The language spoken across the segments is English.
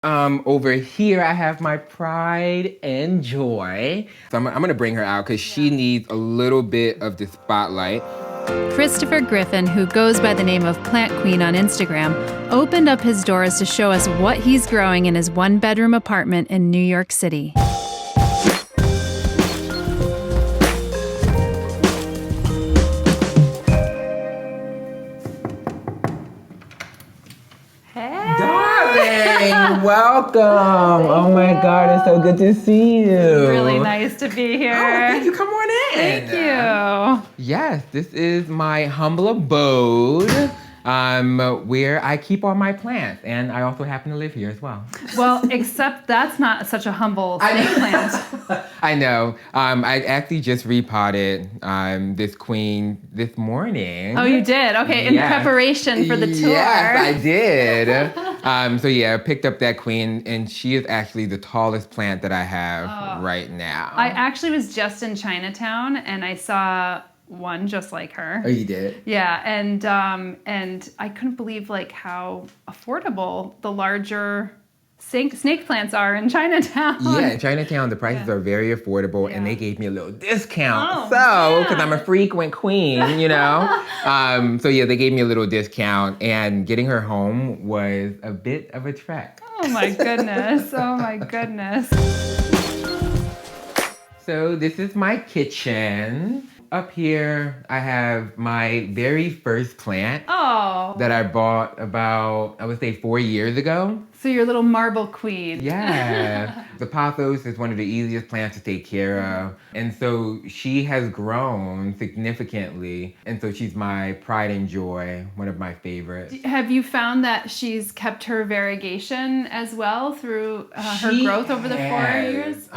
Over here I have my pride and joy. So I'm gonna bring her out because she needs a little bit of the spotlight. Christopher Griffin, who goes by the name of Plant Queen on Instagram, opened up his doors to show us what he's growing in his one-bedroom apartment in New York City. Darling, welcome. Oh my God, it's so good to see you. Really nice to be here. Oh, thank you. Come on in. Thank you. Yes, this is my humble abode, where I keep all my plants, and I also happen to live here as well. Well, except that's not such a humble plant. I know. I actually just repotted this queen this morning. Oh, you did? Okay, in preparation for the tour. Yes, I did. So yeah, I picked up that queen, and she is actually the tallest plant that I have right now. I actually was just in Chinatown, and I saw one just like her. Oh, you did? Yeah, and I couldn't believe like how affordable the larger snake plants are in Chinatown. Yeah, in Chinatown, the prices are very affordable, and they gave me a little discount. Because I'm a frequent queen, you know? So yeah, they gave me a little discount, and getting her home was a bit of a trek. Oh my goodness, oh my goodness. So this is my kitchen. Up here, I have my very first plant that I bought about, I would say 4 years ago. So your little marble queen. Yeah. The pothos is one of the easiest plants to take care of. And so she has grown significantly. And so she's my pride and joy, one of my favorites. Have you found that she's kept her variegation as well through her growth over the 4 years?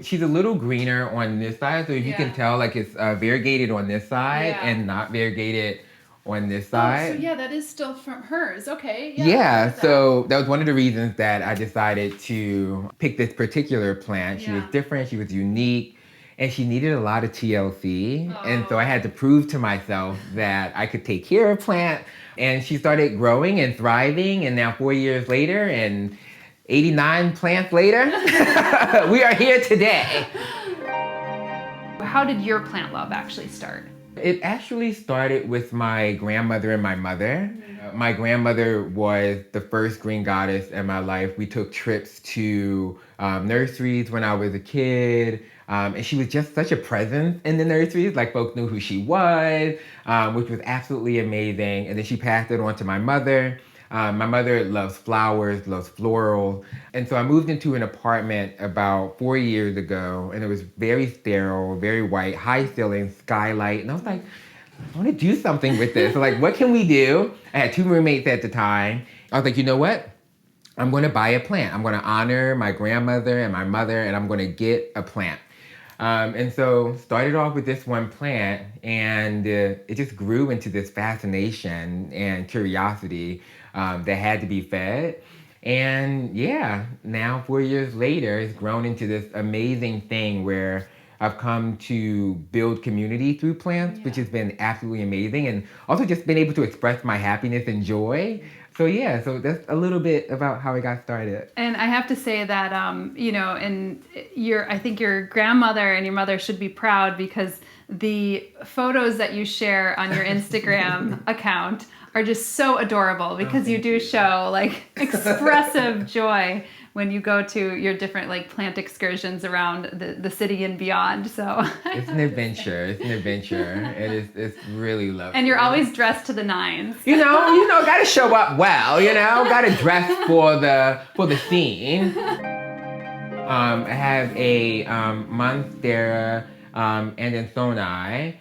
She's a little greener on this side. So if you can tell, like it's variegated on this side and not variegated on this side. Oh, so yeah, that is still from hers. Okay. Yeah, so that was one of the reasons that I decided to pick this particular plant. She was different, she was unique, and she needed a lot of TLC. And so I had to prove to myself that I could take care of a plant. And she started growing and thriving, and now 4 years later and 89 plants later, we are here today. How did your plant love actually start? It actually started with my grandmother and my mother. My grandmother was the first green goddess in my life. We took trips to nurseries when I was a kid. And she was just such a presence in the nurseries. Like, folks knew who she was, which was absolutely amazing. And then she passed it on to my mother. My mother loves flowers, loves floral. And so I moved into an apartment about 4 years ago, and it was very sterile, very white, high ceiling, skylight. And I was like, I want to do something with this. So like, what can we do? I had 2 roommates at the time. I was like, you know what? I'm going to buy a plant. I'm going to honor my grandmother and my mother, and I'm going to get a plant. And so started off with this one plant, and it just grew into this fascination and curiosity that had to be fed. And yeah, now 4 years later, it's grown into this amazing thing where I've come to build community through plants, which has been absolutely amazing, and also just been able to express my happiness and joy. So yeah, so that's a little bit about how I got started. And I have to say that, you know, and I think your grandmother and your mother should be proud, because the photos that you share on your Instagram account are just so adorable, because you do show like expressive joy when you go to your different like plant excursions around the city and beyond. So it's an adventure. It's an adventure. It's really lovely. And you're always dressed to the nines. You know, gotta show up well. You know, gotta dress for the scene. I have a Monstera adansonii.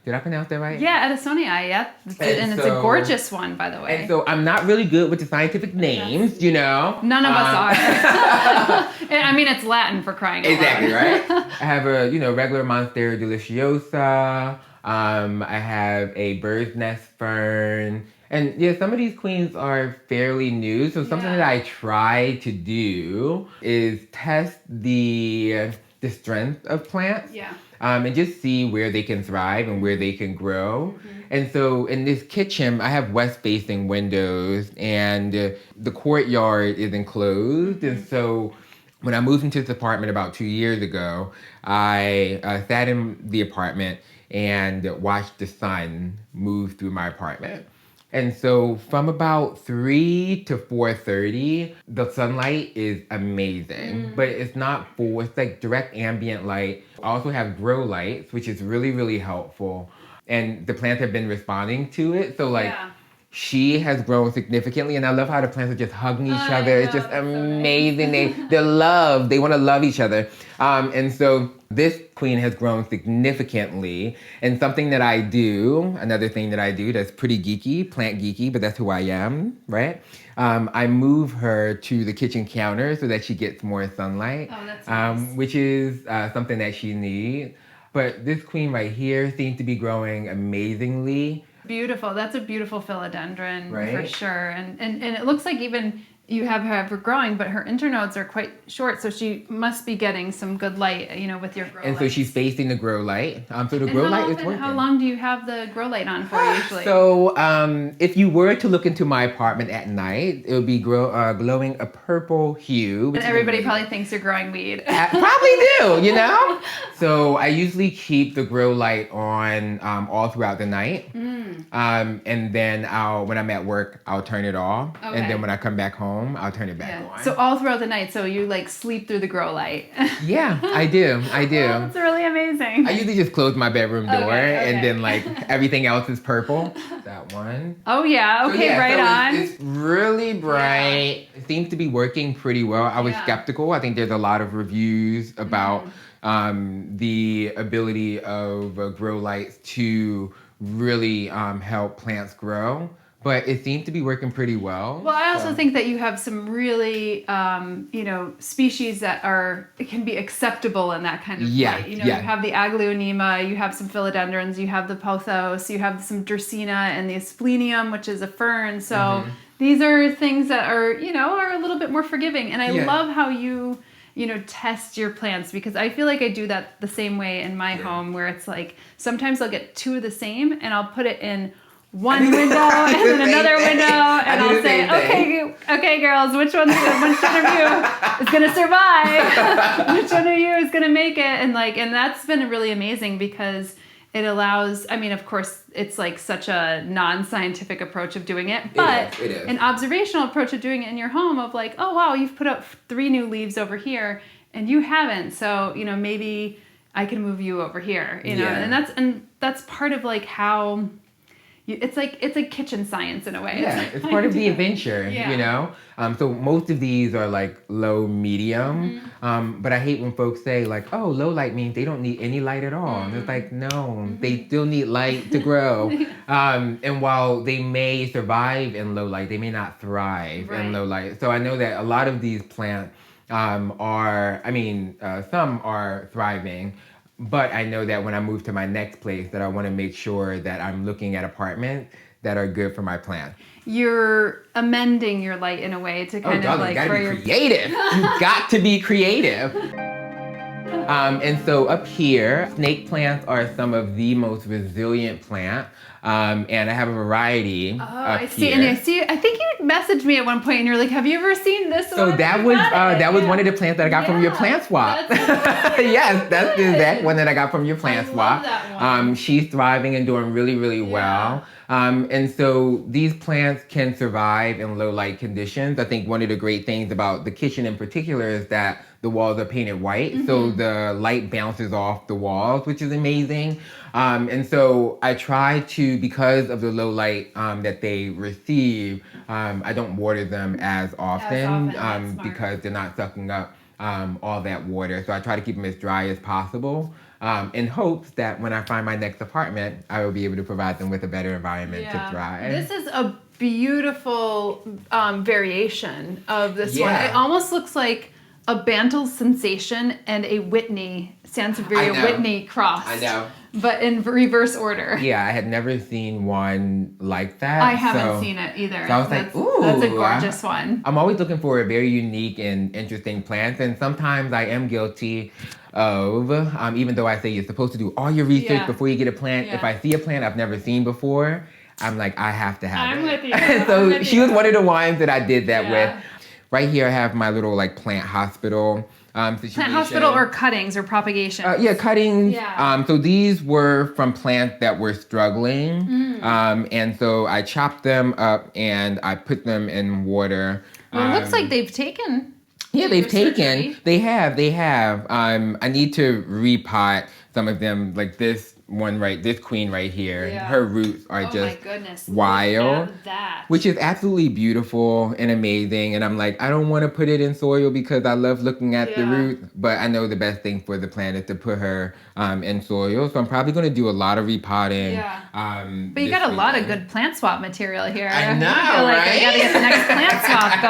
Did I pronounce that right? Yeah, adansonii, yeah. And it's a gorgeous one, by the way. And so I'm not really good with the scientific names, you know. None of us are. I mean, it's Latin, for crying out loud. Exactly, right? I have a, regular Monstera deliciosa. I have a bird's nest fern. And yeah, some of these queens are fairly new. So something that I try to do is test the the strength of plants. Yeah. And just see where they can thrive and where they can grow. And so in this kitchen, I have west-facing windows, and the courtyard is enclosed. And so when I moved into this apartment about 2 years ago, I sat in the apartment and watched the sun move through my apartment. And so from about 3 to 4:30, the sunlight is amazing, but it's not full. It's like direct ambient light. I also have grow lights, which is really, really helpful. And the plants have been responding to it. So like she has grown significantly, and I love how the plants are just hugging each other. It's just amazing. They want to love each other. And so this queen has grown significantly. And something that I do, another thing that I do that's pretty geeky, plant geeky, but that's who I am, right? I move her to the kitchen counter so that she gets more sunlight, that's nice. which is something that she needs. But this queen right here seems to be growing amazingly. Beautiful. That's a beautiful philodendron, right? For sure. And it looks like even you have her growing, but her internodes are quite short, so she must be getting some good light, with your grow light. And so she's facing the grow light. So the grow light is working. How long do you have the grow light on for usually? So if you were to look into my apartment at night, it would be glowing a purple hue. And everybody probably thinks you're growing weed. Probably do, So I usually keep the grow light on all throughout the night. And then when I'm at work, I'll turn it off. Okay. And then when I come back home, I'll turn it back on. So all throughout the night, so you like sleep through the grow light. Yeah, I do. Oh, that's really amazing. I usually just close my bedroom door, Okay. and then like everything else is purple. That one. Oh yeah, okay, So, right on. It's really bright. It seems to be working pretty well. I was skeptical. I think there's a lot of reviews about the ability of grow lights to really help plants grow. But it seems to be working pretty well. Well, I also think that you have some really, species that can be acceptable in that kind of light. You have the aglaonema, you have some philodendrons, you have the pothos, you have some Dracaena and the asplenium, which is a fern. So these are things that are, are a little bit more forgiving. And I love how you test your plants, because I feel like I do that the same way in my home, where it's like sometimes I'll get two of the same and I'll put it in one window and then another window, and I'll say, okay, girls, which one of you is going to survive? Which one of you is going to make it? And that's been really amazing, because it allows, of course, it's like such a non-scientific approach of doing it, but it is. An observational approach of doing it in your home of like, oh, wow, you've put up 3 new leaves over here and you haven't. So, maybe I can move you over here, and that's part of like how it's like kitchen science in a way. Yeah, it's part of the adventure, So most of these are like low medium, but I hate when folks say like, oh, low light means they don't need any light at all. And it's like, no, they still need light to grow. And while they may survive in low light, they may not thrive in low light. So I know that a lot of these plants some are thriving. But I know that when I move to my next place, that I want to make sure that I'm looking at apartments that are good for my plant. You're amending your light in a way to kind of like... You gotta be creative. You got to be creative. And so up here, snake plants are some of the most resilient plants. And I have a variety up here. And I think you messaged me at one point and you're like, have you ever seen this one? So that was one of the plants that I got from your plant swap. Yes, that's the exact one that I got from your plant swap. That one. She's thriving and doing really, really well. And so these plants can survive in low light conditions. I think one of the great things about the kitchen in particular is that the walls are painted white, so the light bounces off the walls, which is amazing. And so I try to, because of the low light that they receive, I don't water them as often because they're not sucking up all that water. So I try to keep them as dry as possible, in hopes that when I find my next apartment, I will be able to provide them with a better environment to thrive. This is a beautiful variation of this one. It almost looks like a Bantle Sensation and a Whitney, Sansevieria Whitney cross. I know. but in reverse order. Yeah, I had never seen one like that. I haven't seen it either. So I was like, ooh. That's a gorgeous one. I'm always looking for very unique and interesting plants, and sometimes I am guilty of, even though I say you're supposed to do all your research before you get a plant, if I see a plant I've never seen before, I'm like, I have to have it. I'm with you. So she was one of the ones that I did that with. Right here I have my little like plant hospital situation. Plant hospital or cuttings or propagation? Yeah, cuttings. Yeah. So these were from plants that were struggling. And so I chopped them up and I put them in water. Well, it looks like they've taken. Yeah, they've taken. Surgery. They have. I need to repot some of them, like this one this queen right here. Yeah. Her roots are my just goodness. wild. Look at that. Which is absolutely beautiful and amazing. And I'm like, I don't want to put it in soil because I love looking at the roots. But I know the best thing for the plant is to put her in soil. So I'm probably going to do a lot of repotting. Yeah. But you got a lot of good plant swap material here. I know, I feel like right? I got to get the next plant swap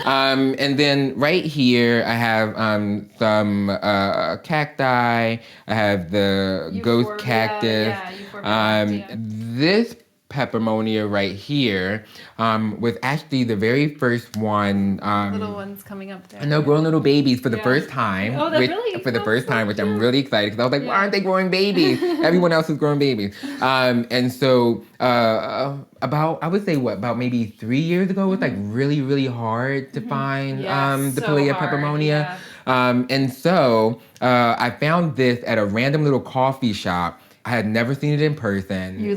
going. And then right here, I have some cacti. I have the ghost Euphorbia, cactus. yeah, Euphorbia, This Peperomia right here was actually the very first one. Little ones coming up there. No, growing little babies for the first time. Oh, that's really for the first time, which I'm really excited because I was like, why aren't they growing babies? Everyone else is growing babies. And so I would say about maybe 3 years ago, it was like really, really hard to find the Pilea Peperomia. And so I found this at a random little coffee shop. I had never seen it in person. You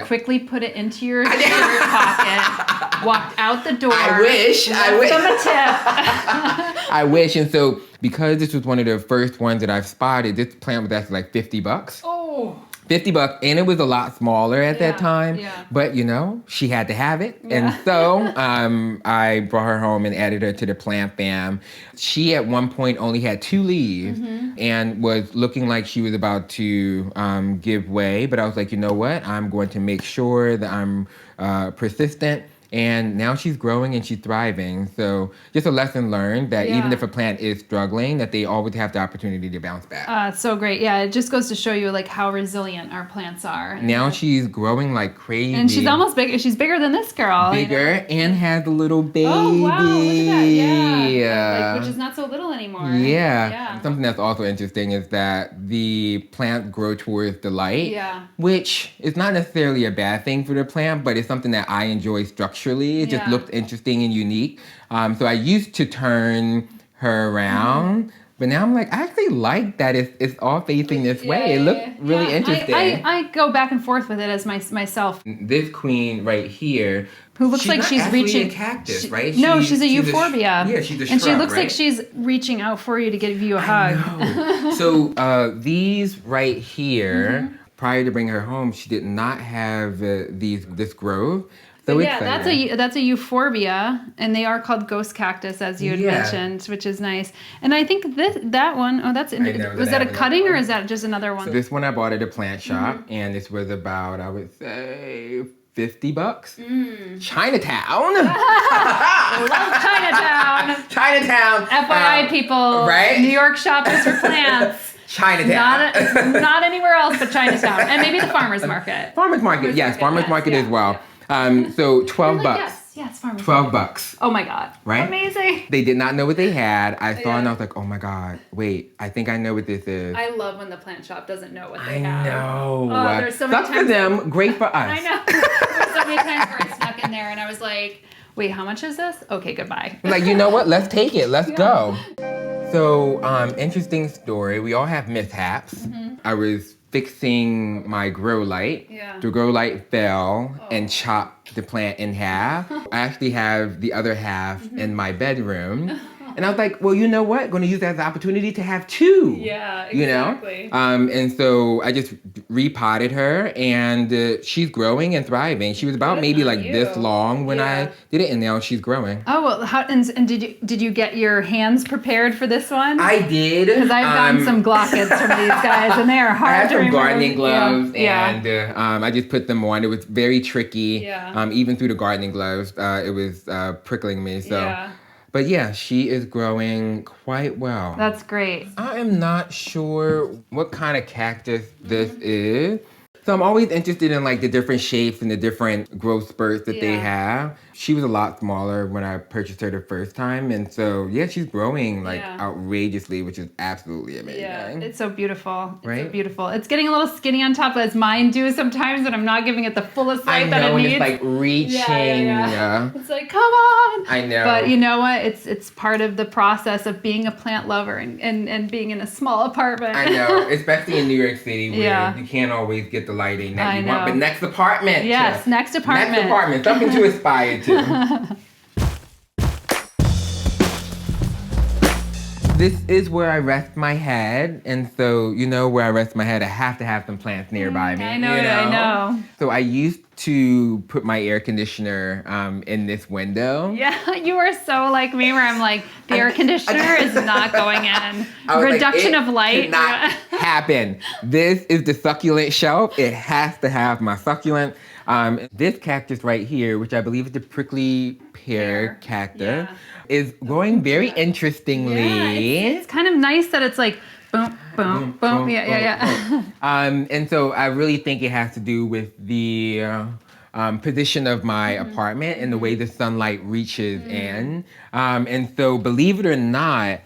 quickly put it into your shirt pocket, walked out the door. I wish. Them a tip. I wish. And so because this was one of the first ones that I've spotted, this plant was actually like $50. Oh. $50, and it was a lot smaller at that time. Yeah. But she had to have it, and so I brought her home and added her to the plant fam. She at one point only had 2 leaves and was looking like she was about to give way. But I was like, you know what? I'm going to make sure that I'm persistent. And now she's growing and she's thriving. So just a lesson learned that even if a plant is struggling, that they always have the opportunity to bounce back. So great. Yeah, it just goes to show you like how resilient our plants are. Now she's growing like crazy. And she's almost big. She's bigger than this girl. Bigger and has a little baby. Oh, wow. Look at that. Yeah. Which is not so little anymore. Yeah. Something that's also interesting is that the plants grow towards the light. Yeah. Which is not necessarily a bad thing for the plant, but it's something that I enjoy structurally. It just looked interesting and unique. So I used to turn her around. But now I'm like, I actually like that it's all facing this way. It looked really interesting. I go back and forth with it as myself. This queen right here, who looks like she's reaching. A cactus, right? No, she's a Euphorbia. She's a shrub, and she looks right? like she's reaching out for you to give you a hug. So these right here, prior to bringing her home, she did not have this growth. So that's a Euphorbia, and they are called ghost cactus, as you had mentioned, which is nice. And I think that one, was that a cutting or is that just another one? So this one I bought at a plant shop, and this was about, I would say, $50. Chinatown. Love Chinatown. Chinatown. FYI, people. Right? New York shoppers for plants. Chinatown. Not anywhere else but Chinatown. And maybe the farmer's market. Farmer's market, yes. Farmer's market as well. So $12. Yes, farmer's $12. Oh my God. Right? Amazing. They did not know what they had. I saw and I was like, oh my God, wait, I think I know what this is. I love when the plant shop doesn't know what they I have. know. Oh, there's so many Sucks for them, great for us. I know. There's so many times where I snuck in there and I was like, wait, how much is this? Okay, goodbye. Like, you know what? Let's take it. Let's go. So, interesting story. We all have mishaps. I was fixing my grow light. The grow light fell and chopped the plant in half. I actually have the other half in my bedroom. And I was like, well, you know what? Going to use that as an opportunity to have 2. Yeah, exactly. You know? And so I just repotted her, and she's growing and thriving. She was about maybe like this long when I did it, and now she's growing. Oh, well, and did you get your hands prepared for this one? I did. Because I've gotten some glockets from these guys, and they are hard to remove. I had some gardening gloves, and I just put them on. It was very tricky. Even through the gardening gloves, it was prickling me. So. But yeah, she is growing quite well. That's great. I am not sure what kind of cactus this is. So I'm always interested in like the different shapes and the different growth spurts that they have. She was a lot smaller when I purchased her the first time. And so, yeah, she's growing like outrageously, which is absolutely amazing. Yeah, it's so beautiful. It's Right? so beautiful. It's getting a little skinny on top, as mine do sometimes, and I'm not giving it the fullest light that it and needs. it's like reaching. Yeah. It's like, come on. I know. But you know what? It's part of the process of being a plant lover and being in a small apartment. I know, especially in New York City where you Yeah. can't always get the lighting that I you want. know. But next apartment. Yes, next apartment. Next apartment. Something to aspire to. This is where I rest my head. And so, you know, where I rest my head, I have to have some plants nearby me. I know, you I know. So I used to put my air conditioner in this window. Yeah, you are so like me where I'm like, the air conditioner is not going in. Reduction of light. Did not happen. This is the succulent shelf. It has to have my succulent. This cactus right here, which I believe is the prickly pear cactus, is growing very interestingly. Yeah, it's kind of nice that it's like boom, boom, boom. Yeah. And so I really think it has to do with the position of my apartment and the way the sunlight reaches in. And so, believe it or not,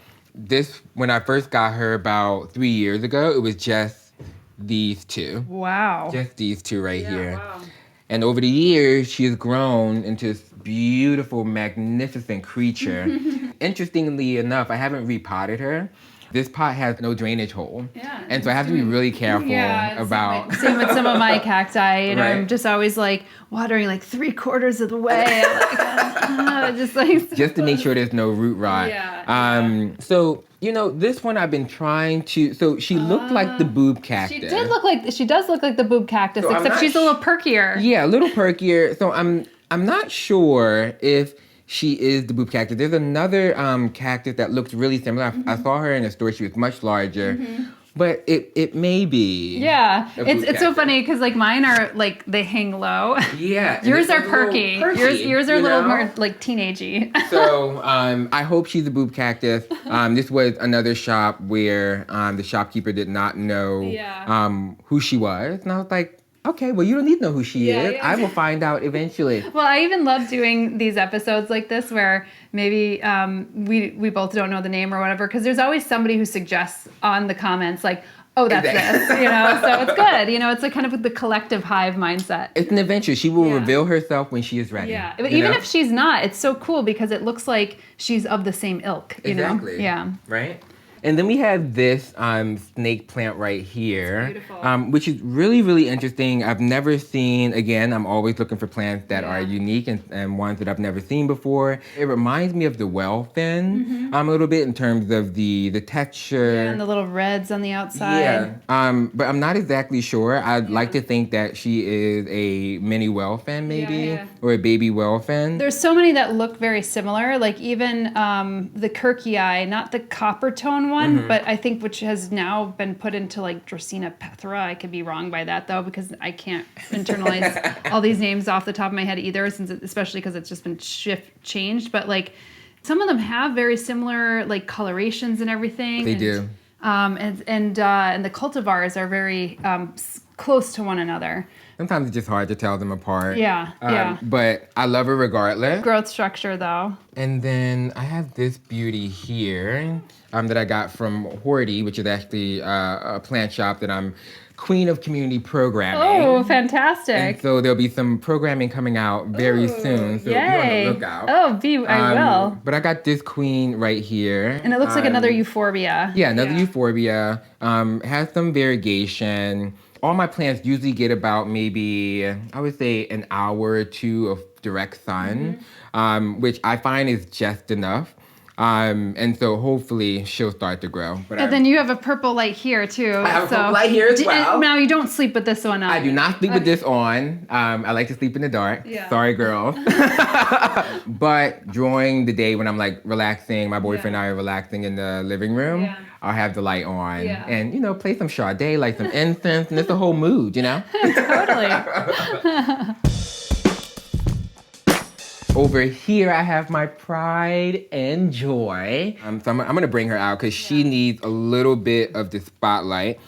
when I first got her about 3 years ago, it was just these two. Wow. Just these two right here. Wow. And over the years, she has grown into this beautiful, magnificent creature. Interestingly enough, I haven't repotted her. This pot has no drainage hole. Yeah. And so I have to be really careful about... Same with some of my cacti. You know, Right. I'm just always like watering like 3/4 of the way. Just to make sure there's no root rot. So, you know, this one I've been trying to... So she looked like the boob cactus. She does look like the boob cactus, So except she's a little perkier. Yeah, a little perkier. So I'm not sure if she is the boob cactus. There's another cactus that looks really similar. I saw her in a store. She was much larger. But it may be. Yeah, it's so funny because like mine are like they hang low. Yeah. Yours are perky. Yours are a little more like teenagey. So I hope she's a boob cactus. This was another shop where the shopkeeper did not know who she was, and I was like, okay, well, you don't need to know who she is. I will find out eventually. Well, I even love doing these episodes like this where maybe we both don't know the name or whatever, because there's always somebody who suggests on the comments like, oh, that's this, you know? So it's good. You know, it's like kind of the collective hive mindset. It's an adventure. She will reveal herself when she is ready. Yeah, but even if she's not, it's so cool because it looks like she's of the same ilk, you know? Yeah. Right? And then we have this snake plant right here, beautiful. Which is really, really interesting. I've never seen, again, I'm always looking for plants that are unique and ones that I've never seen before. It reminds me of the wellfin a little bit in terms of the texture. Yeah, and the little reds on the outside. Yeah, but I'm not exactly sure. I'd like to think that she is a mini wellfin maybe, or a baby wellfin. There's so many that look very similar, like even the Kirkii, not the copper tone one, but I think which has now been put into like Dracaena pethra. I could be wrong by that though, because I can't internalize all these names off the top of my head either, especially because it's just been changed. But like some of them have very similar like colorations and everything. They do. And the cultivars are very close to one another. Sometimes it's just hard to tell them apart. Yeah. But I love her regardless. Growth structure though. And then I have this beauty here that I got from Hoya, which is actually a plant shop that I'm queen of community programming. Oh, fantastic. And so there'll be some programming coming out very soon. So be on the lookout. I will. But I got this queen right here. And it looks like another Euphorbia. Yeah, another Euphorbia. Has some variegation. All my plants usually get about maybe, I would say, an hour or two of direct sun, which I find is just enough. And so hopefully she'll start to grow. And then you have a purple light here too. I have a purple light here as well. Now you don't sleep with this one on. I do not sleep with this on. I like to sleep in the dark. Yeah. Sorry, girl. But during the day when I'm like relaxing, my boyfriend and I are relaxing in the living room, I'll have the light on and, you know, play some Sade, like some incense, and it's a whole mood, you know? Totally. over here, I have my pride and joy. So I'm gonna bring her out because she needs a little bit of the spotlight.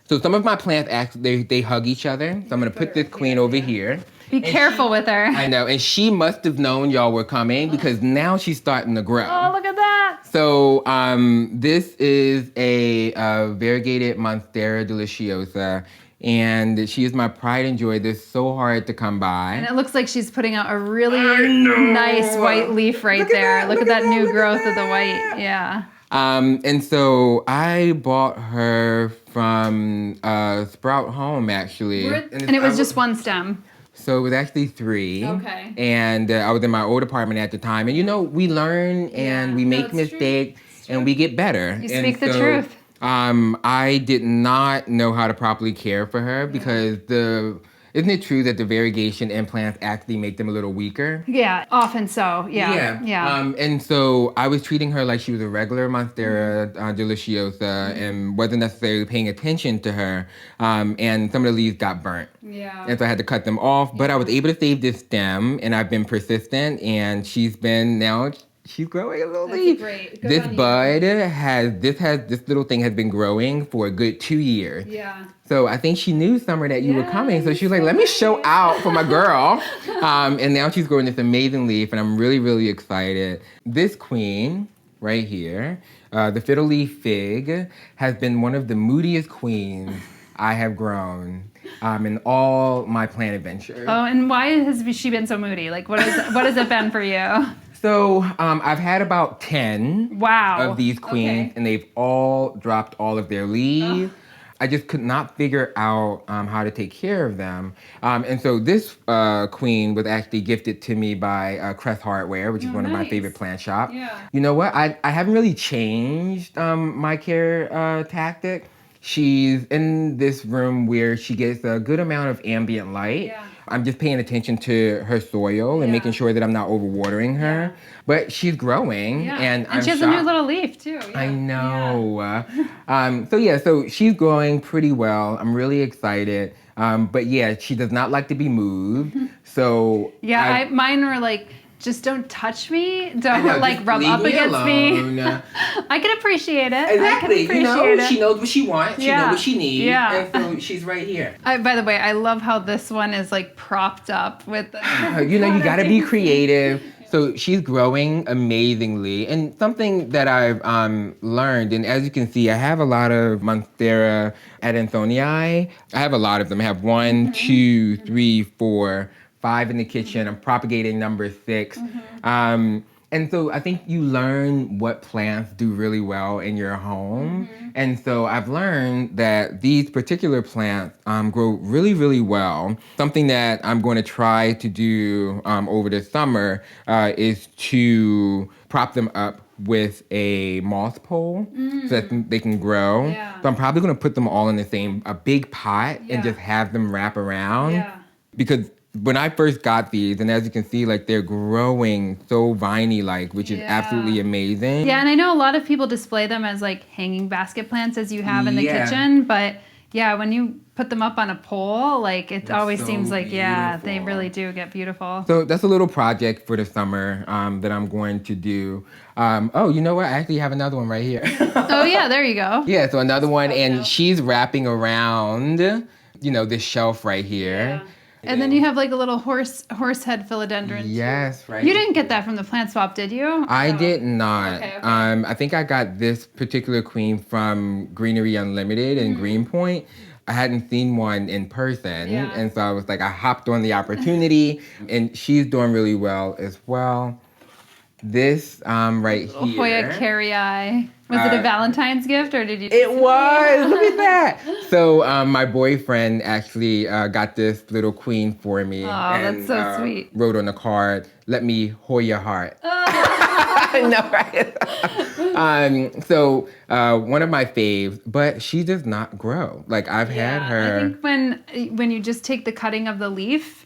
So some of my plants actually, they hug each other. So I'm gonna put this queen over here. Be careful with her. I know, and she must have known y'all were coming because now she's starting to grow. Oh, look at that. So this is a variegated Monstera deliciosa, and she is my pride and joy. They're so hard to come by. And it looks like she's putting out a really nice white leaf right there. Look at that new growth of the white. Yeah. And so I bought her from Sprout Home, actually. And it was just one stem. So it was actually 3. Okay. And I was in my old apartment at the time. And you know, we learn and we make mistakes and we get better. You speak the truth. I did not know how to properly care for her because isn't it true that the variegation implants actually make them a little weaker? Yeah, often so. Yeah. And so I was treating her like she was a regular Monstera deliciosa and wasn't necessarily paying attention to her. And some of the leaves got burnt. Yeah. And so I had to cut them off. But I was able to save this stem, and I've been persistent, and she's growing a little leaf. Great. This bud this little thing has been growing for a good 2 years. Yeah. So I think she knew, Summer, that you were coming. So she was like, let me show out for my girl. And now she's growing this amazing leaf, and I'm really, really excited. This queen right here, the fiddle leaf fig, has been one of the moodiest queens I have grown in all my plant adventures. Oh, and why has she been so moody? Like, what has it been for you? So I've had about 10 of these queens, and they've all dropped all of their leaves. I just could not figure out how to take care of them. And so this queen was actually gifted to me by Crest Hardware, which is one of my favorite plant shops. Yeah. You know what? I haven't really changed my care tactic. She's in this room where she gets a good amount of ambient light. Yeah. I'm just paying attention to her soil and making sure that I'm not overwatering her. Yeah. But she's growing, and she has a new little leaf too. Yeah. I know. So she's growing pretty well. I'm really excited. But yeah, she does not like to be moved. So mine were like, just don't touch me. Don't rub up against me. I can appreciate it. Exactly. It. She knows what she wants. She knows what she needs. Yeah. And so she's right here. By the way, I love how this one is like propped up with the you gotta be creative. So she's growing amazingly. And something that I've learned, and as you can see, I have a lot of Monstera adansonii. I have a lot of them. I have 1, 2, 3, 4, 5 in the kitchen. I'm propagating number 6. And so I think you learn what plants do really well in your home. And so I've learned that these particular plants grow really, really well. Something that I'm going to try to do over the summer is to prop them up with a moss pole so that they can grow. Yeah. So I'm probably going to put them all in a big pot and just have them wrap around. Yeah. Because when I first got these, and as you can see, like they're growing so viney-like, which is absolutely amazing. Yeah, and I know a lot of people display them as like hanging basket plants as you have in the kitchen, but when you put them up on a pole, like it always seems like, they really do get beautiful. So that's a little project for the summer that I'm going to do. You know what? I actually have another one right here. Oh yeah, there you go. Yeah, so another one, and she's wrapping around, this shelf right here. Yeah. And then you have like a little horse head philodendron. Yes, right. You didn't get that from the plant swap, did you? I did not. Okay. I think I got this particular queen from Greenery Unlimited in Greenpoint. I hadn't seen one in person, and so I was like, I hopped on the opportunity, and she's doing really well as well. This right here. Hoya carrii. Was it a Valentine's gift, or did you? It was. Look at that. So my boyfriend actually got this little queen for me. Oh, and, that's so sweet. Wrote on the card, "Let me Hoya heart." I know, right? So one of my faves, but she does not grow. Like I've had her. I think when you just take the cutting of the leaf,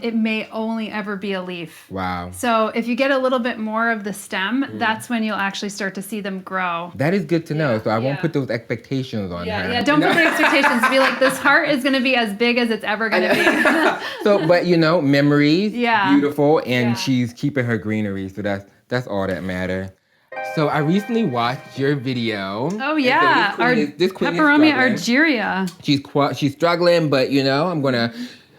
it may only ever be a leaf. Wow. So if you get a little bit more of the stem, that's when you'll actually start to see them grow. That is good to know. So I won't yeah. put those expectations on her. Yeah, don't put the expectations. Be like, this heart is going to be as big as it's ever going to be. So, but memories, Yeah. beautiful, and Yeah. she's keeping her greenery. So that's all that matters. So I recently watched your video. Oh yeah, This queen is Peperomia struggling. argyreia. She's struggling, but I'm gonna.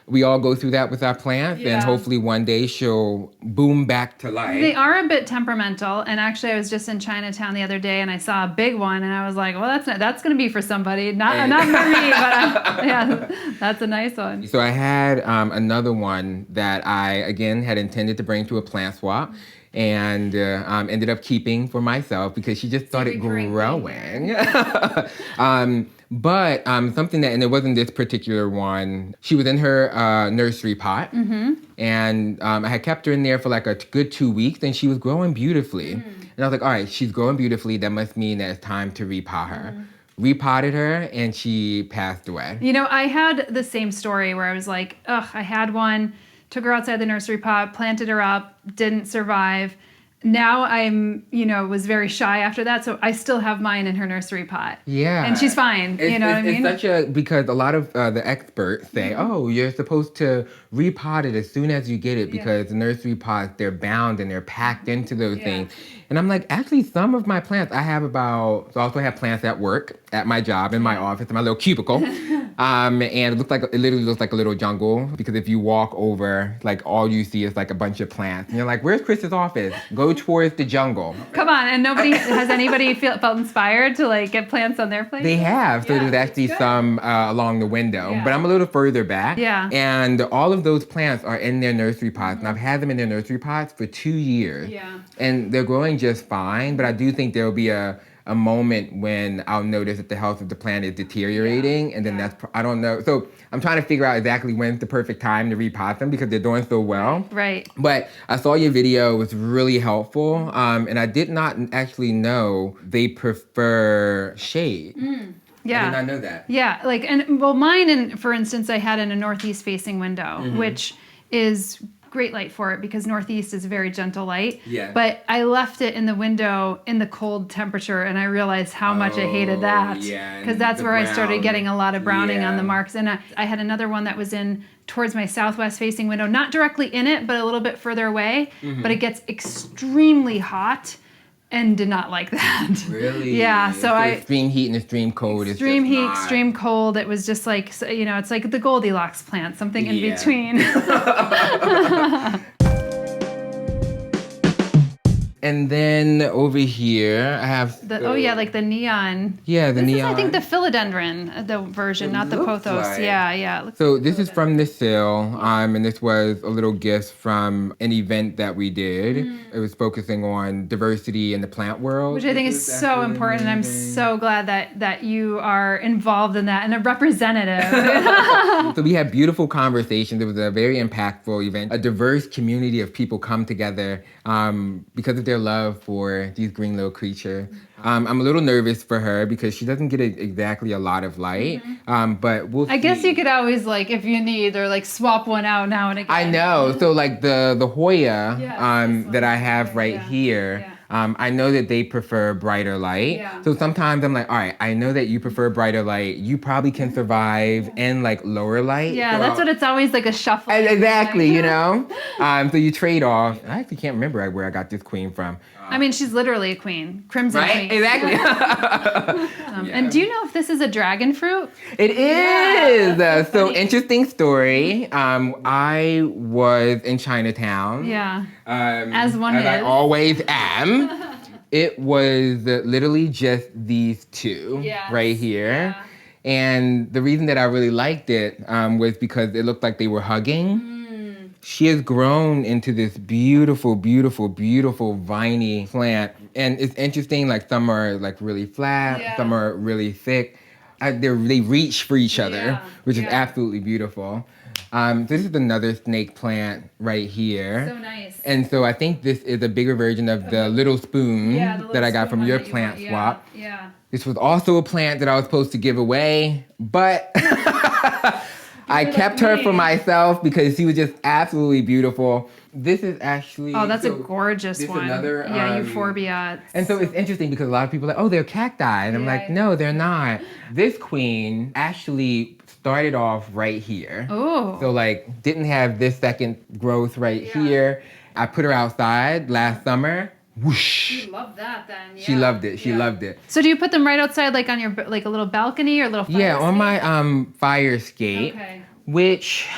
We all go through that with our plants, and hopefully one day she'll boom back to life. They are a bit temperamental, and actually I was just in Chinatown the other day and I saw a big one and I was like, well, that's going to be for somebody, not for me, but yeah, that's a nice one. So I had another one that I again had intended to bring to a plant swap, and ended up keeping for myself because she just started growing. But something that, and it wasn't this particular one, she was in her nursery pot, and I had kept her in there for like a good 2 weeks, and she was growing beautifully. And I was like, all right, she's growing beautifully. That must mean that it's time to repot her. Repotted her, and she passed away. I had the same story where I was like, I had one, took her outside the nursery pot, planted her up, didn't survive. Now I'm, was very shy after that, so I still have mine in her nursery pot. Yeah. And she's fine, you know what I mean? It's because a lot of the experts say, you're supposed to repot it as soon as you get it because the nursery pots, they're bound and they're packed into those things. And I'm like, actually, some of my plants, I also have plants at work, at my job, in my office, in my little cubicle. And it literally looks like a little jungle because if you walk over, like all you see is like a bunch of plants. And you're like, where's Chris's office? Go towards the jungle. Come on, and has anybody felt inspired to like get plants on their place? They have. So there's actually some along the window, but I'm a little further back. Yeah. And all of those plants are in their nursery pots. And I've had them in their nursery pots for 2 years. Yeah. And they're growing just fine, but I do think there'll be a moment when I'll notice that the health of the plant is deteriorating, and then I don't know. So I'm trying to figure out exactly when's the perfect time to repot them because they're doing so well. Right. But I saw your video, it was really helpful, and I did not actually know they prefer shade. Yeah. I did not know that. Yeah, mine, for instance, I had in a northeast facing window, which is great light for it because northeast is very gentle light. Yeah. But I left it in the window in the cold temperature, and I realized how much I hated that. Yeah. Because that's where I started getting a lot of browning on the Yeah. marks. And I had another one that was in towards my southwest facing window, not directly in it, but a little bit further away. But it gets extrently hot. And did not like that. Really? Yeah, so extreme heat and extreme cold. Extreme is heat, just not... extreme cold. It was just like, it's like the Goldilocks plant, something in between. And then over here, I have... like the neon. Yeah, the neon. This is, I think, the philodendron, the version, not the pothos. Like. Yeah. So this is from the sale, and this was a little gift from an event that we did. It was focusing on diversity in the plant world. Which I think is so important, and I'm so glad that you are involved in that and a representative. So we had beautiful conversations. It was a very impactful event. A diverse community of people come together because of their love for these green little creatures. I'm a little nervous for her because she doesn't get exactly a lot of light, but we'll see. I guess you could always, if you need, or swap one out now and again. I know. So the Hoya that I have right here, I know that they prefer brighter light. Yeah. So sometimes I'm like, all right, I know that you prefer brighter light. You probably can survive in lower light. Yeah, so that's what it's always like a shuffle. Exactly, So you trade off. I actually can't remember where I got this queen from. I mean, she's literally a queen. Crimson Right? Queen. Exactly. And do you know if this is a dragon fruit? It is. So interesting story. I was in Chinatown. Yeah. As I always am. It was literally just these two right here. Yeah. And the reason that I really liked it was because it looked like they were hugging. She has grown into this beautiful, beautiful, beautiful viney plant. And it's interesting, some are really flat, some are really thick. They reach for each other, which is absolutely beautiful. This is another snake plant right here. So nice. And so I think this is a bigger version of the little spoon that I got from your plant swap. Yeah. This was also a plant that I was supposed to give away, but I kept her for myself because she was just absolutely beautiful. This is actually... Oh, that's a gorgeous one. Another, Euphorbia. And so it's interesting because a lot of people are like, oh, they're cacti. And I'm like, no, they're not. This queen actually started off right here. Oh. So like, didn't have this second growth right here. I put her outside last summer. Whoosh. She loved that then. Yeah. She loved it. She loved it. So do you put them right outside, like on your like a little balcony or a little fire escape? On my fire escape, which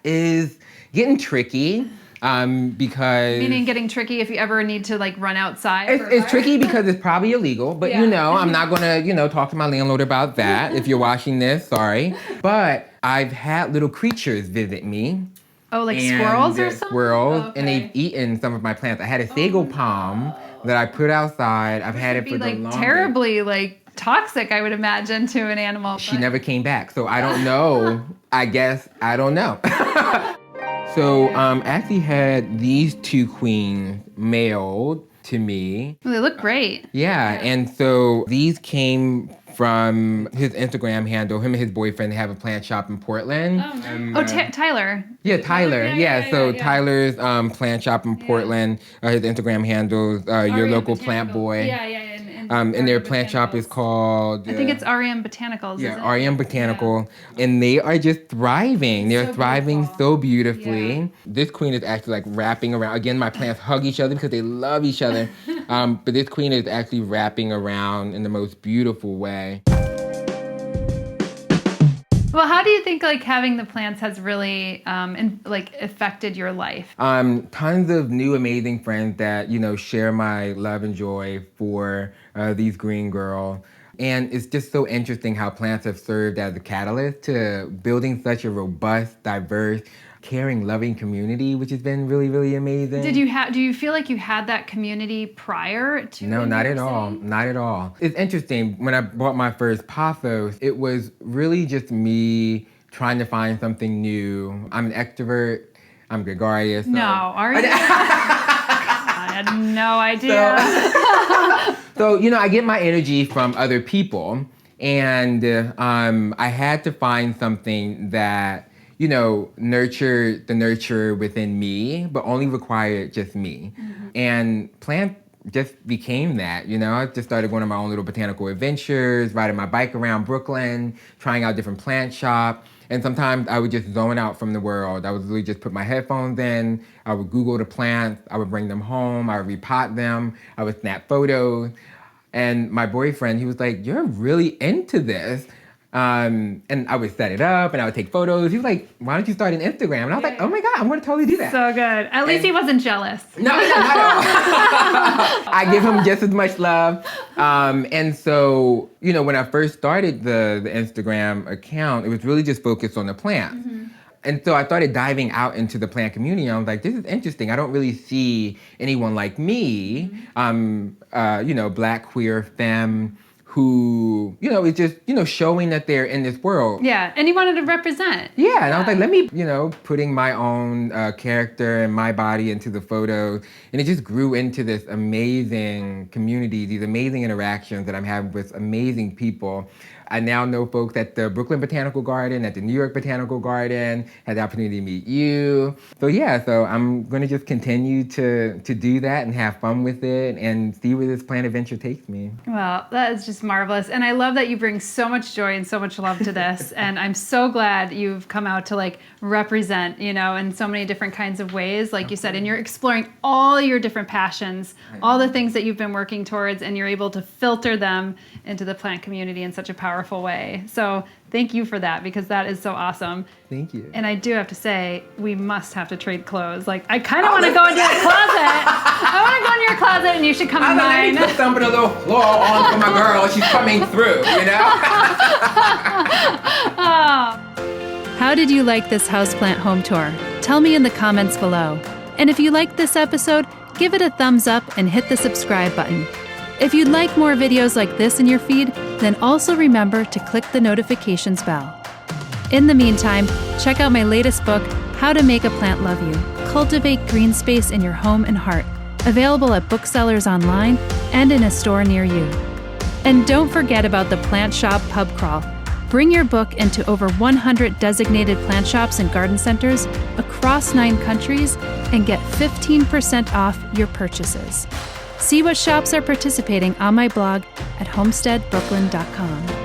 is getting tricky because... Meaning getting tricky if you ever need to like run outside? It's tricky because it's probably illegal, but you know, I'm not gonna, talk to my landlord about that. If you're watching this, sorry. But I've had little creatures visit me. Oh, like squirrels or something? Squirrels, and they've eaten some of my plants. I had a sago palm that I put outside. I've had it for the longest. Terribly toxic, I would imagine, to an animal. She never came back, so I don't know. I guess I don't know. So actually had these two queens mailed to me. Well, they look great. Yeah, and so these came from his Instagram handle. Him and his boyfriend have a plant shop in Portland. Tyler. Yeah, Tyler. Tyler's plant shop in Portland. His Instagram handle, Your Local Plant Boy. And their plant shop is called... I think it's Aureum Botanicals. Yeah, Aureum Botanical. Yeah. And they are just thriving. They're thriving so beautifully. Yeah. This queen is actually like wrapping around. Again, my plants hug each other because they love each other. But this queen is actually wrapping around in the most beautiful way. Well, how do you think having the plants has really affected your life? Tons of new amazing friends that, share my love and joy for these green girls. And it's just so interesting how plants have served as a catalyst to building such a robust, diverse, caring, loving community, which has been really, really amazing. Do you feel like you had that community prior to? No, not at all. Not at all. It's interesting. When I bought my first pothos, it was really just me trying to find something new. I'm an extrovert. I'm gregarious. So. No, are you? I had no idea. So, I get my energy from other people, and I had to find something that nurture the nurture within me, but only required just me. Mm-hmm. And plant just became that, I just started going on my own little botanical adventures, riding my bike around Brooklyn, trying out different plant shops. And sometimes I would just zone out from the world. I would really just put my headphones in, I would Google the plants, I would bring them home, I would repot them, I would snap photos. And my boyfriend, he was like, you're really into this. And I would set it up and I would take photos. He was like, why don't you start an Instagram? And I was like, oh my God, I'm going to totally do that. So good. At least he wasn't jealous. No, not at all. I give him just as much love. And so, when I first started the Instagram account, it was really just focused on the plants. Mm-hmm. And so I started diving out into the plant community. I was like, this is interesting. I don't really see anyone like me, Black, queer, femme, who, is just, showing that they're in this world. Yeah, and he wanted to represent. Yeah, and I was like, let me, putting my own character and my body into the photos. And it just grew into this amazing community, these amazing interactions that I'm having with amazing people. I now know folks at the Brooklyn Botanical Garden, at the New York Botanical Garden, had the opportunity to meet you. So I'm going to just continue to do that and have fun with it and see where this plant adventure takes me. Well, that is just marvelous. And I love that you bring so much joy and so much love to this. And I'm so glad you've come out to represent, in so many different kinds of ways, like you said, and you're exploring all your different passions, all the things that you've been working towards, and you're able to filter them into the plant community in such a powerful way. So thank you for that, because that is so awesome. Thank you. And I do have to say, we must have to trade clothes. I kind of want to go into your closet. I want to go into your closet, and you should come in mine. Let me put something a little floor on for my girl. She's coming through, How did you like this Houseplant Home Tour? Tell me in the comments below. And if you liked this episode, give it a thumbs up and hit the subscribe button. If you'd like more videos like this in your feed, then also remember to click the notifications bell. In the meantime, check out my latest book, How to Make a Plant Love You, Cultivate Green Space in Your Home and Heart, available at booksellers online and in a store near you. And don't forget about the Plant Shop Pub Crawl. Bring your book into over 100 designated plant shops and garden centers across 9 countries and get 15% off your purchases. See what shops are participating on my blog at homesteadbrooklyn.com.